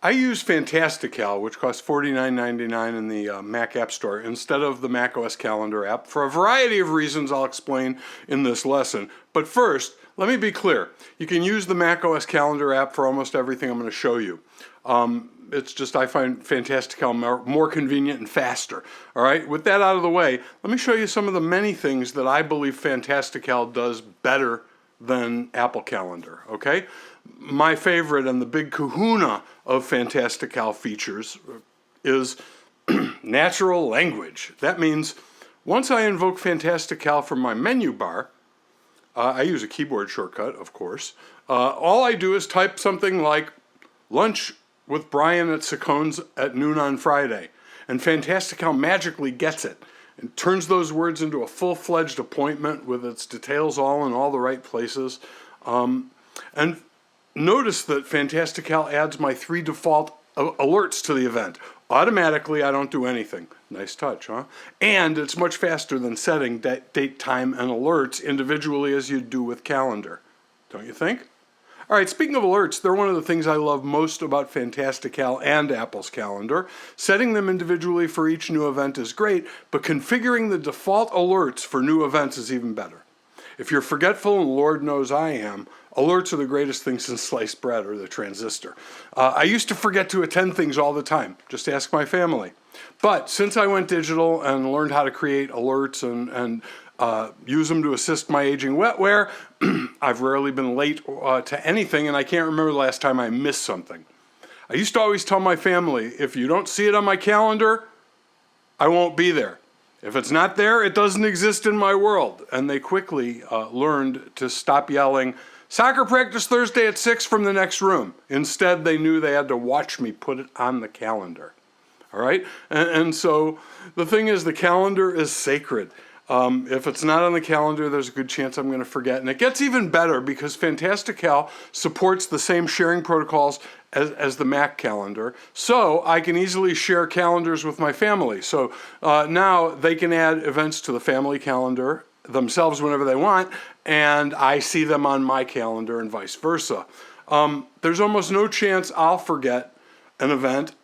I use Fantastical, which costs $49.99 in the Mac App Store, instead of the macOS Calendar app for a variety of reasons I'll explain in this lesson. But first, let me be clear. You can use the macOS Calendar app for almost everything I'm going to show you. It's just I find Fantastical more convenient and faster. All right, with that out of the way, let me show you some of the many things that I believe Fantastical does better than Apple Calendar, okay? My favorite and the big kahuna of Fantastical features is natural language. That means once I invoke Fantastical from my menu bar, I use a keyboard shortcut, of course. All I do is type something like lunch with Brian at Saccone's at noon on Friday. And Fantastical magically gets it and turns those words into a full-fledged appointment with its details all in all the right places. And notice that Fantastical adds my 3 default alerts to the event. Automatically, I don't do anything. Nice touch, huh? And it's much faster than setting date, time, and alerts individually as you do with Calendar. Don't you think? All right, speaking of alerts, they're one of the things I love most about Fantastical and Apple's Calendar. Setting them individually for each new event is great, but configuring the default alerts for new events is even better. If you're forgetful, and Lord knows I am, alerts are the greatest thing since sliced bread or the transistor. I used to forget to attend things all the time. Just ask my family. But since I went digital and learned how to create alerts and use them to assist my aging wetware, I've rarely been late to anything, and I can't remember the last time I missed something. I used to always tell my family, if you don't see it on my calendar, I won't be there. If it's not there, it doesn't exist in my world. And they quickly learned to stop yelling, soccer practice Thursday at 6 from the next room. Instead, they knew they had to watch me put it on the calendar. All right? And so the thing is, the calendar is sacred. If it's not on the calendar, there's a good chance I'm going to forget. And it gets even better because Fantastical supports the same sharing protocols as the Mac calendar. So I can easily share calendars with my family. So now they can add events to the family calendar themselves whenever they want, and I see them on my calendar and vice versa. There's almost no chance I'll forget an event,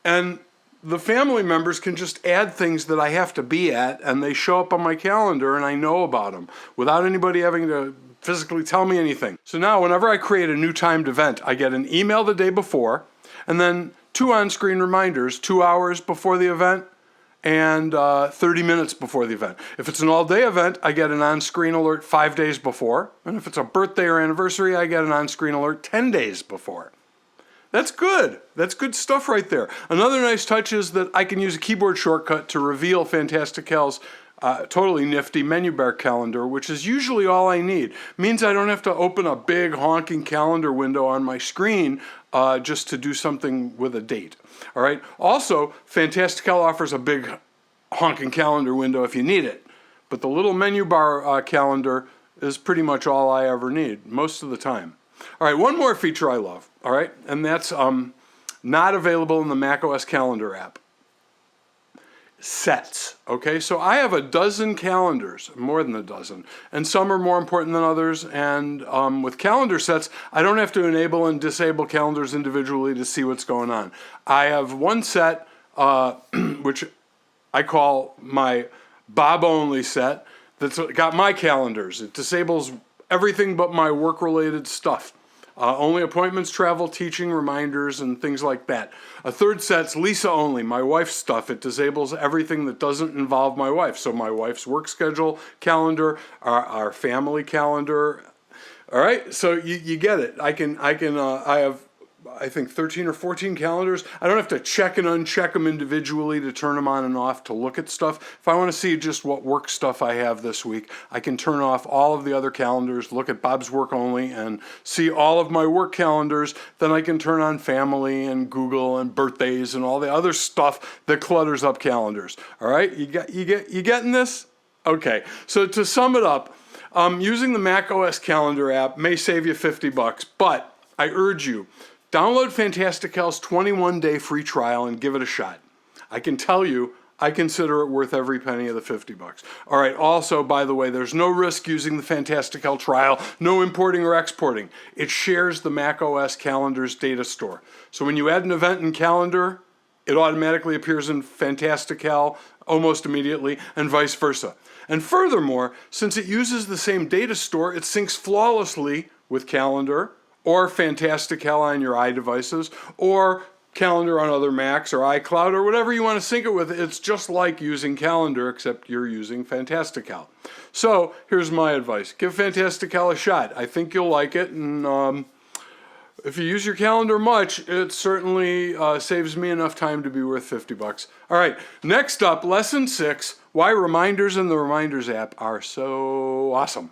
and the family members can just add things that I have to be at, and they show up on my calendar, and I know about them without anybody having to physically tell me anything. So now whenever I create a new timed event, I get an email the day before, and then 2 on-screen reminders 2 hours before the event and 30 minutes before the event. If it's an all-day event, I get an on-screen alert 5 days before, and if it's a birthday or anniversary, I get an on-screen alert 10 days before. That's good. That's good stuff right there. Another nice touch is that I can use a keyboard shortcut to reveal Fantastical's totally nifty menu bar calendar, which is usually all I need. Means I don't have to open a big honking calendar window on my screen just to do something with a date. All right. Also, Fantastical offers a big honking calendar window if you need it, but the little menu bar calendar is pretty much all I ever need most of the time. All right, one more feature I love, all right, and that's not available in the macOS Calendar app. Sets, okay? So I have a dozen calendars, more than a dozen, and some are more important than others, and with calendar sets, I don't have to enable and disable calendars individually to see what's going on. I have one set, which I call my Bob-only set, that's got my calendars. It disables everything but my work-related stuff. Only appointments, travel, teaching, reminders, and things like that. A third set's Lisa only, my wife's stuff. It disables everything that doesn't involve my wife. So my wife's work schedule calendar, our family calendar. All right, so you get it. I have, I think, 13 or 14 calendars. I don't have to check and uncheck them individually to turn them on and off to look at stuff. If I want to see just what work stuff I have this week, I can turn off all of the other calendars, look at Bob's work only, and see all of my work calendars. Then I can turn on family and Google and birthdays and all the other stuff that clutters up calendars. All right, you getting this? Okay, so to sum it up, using the macOS Calendar app may save you $50, but I urge you, download Fantastical's 21-day free trial and give it a shot. I can tell you, I consider it worth every penny of the 50 bucks. All right, also, by the way, there's no risk using the Fantastical trial, no importing or exporting. It shares the macOS Calendar's data store. So when you add an event in Calendar, it automatically appears in Fantastical almost immediately, and vice versa. And furthermore, since it uses the same data store, it syncs flawlessly with Calendar or Fantastical on your iDevices or Calendar on other Macs or iCloud or whatever you want to sync it with. It's just like using Calendar, except you're using Fantastical. So here's my advice. Give Fantastical a shot. I think you'll like it. And if you use your Calendar much, it certainly saves me enough time to be worth 50 bucks. All right, next up, Lesson 6, why Reminders in the Reminders app are so awesome.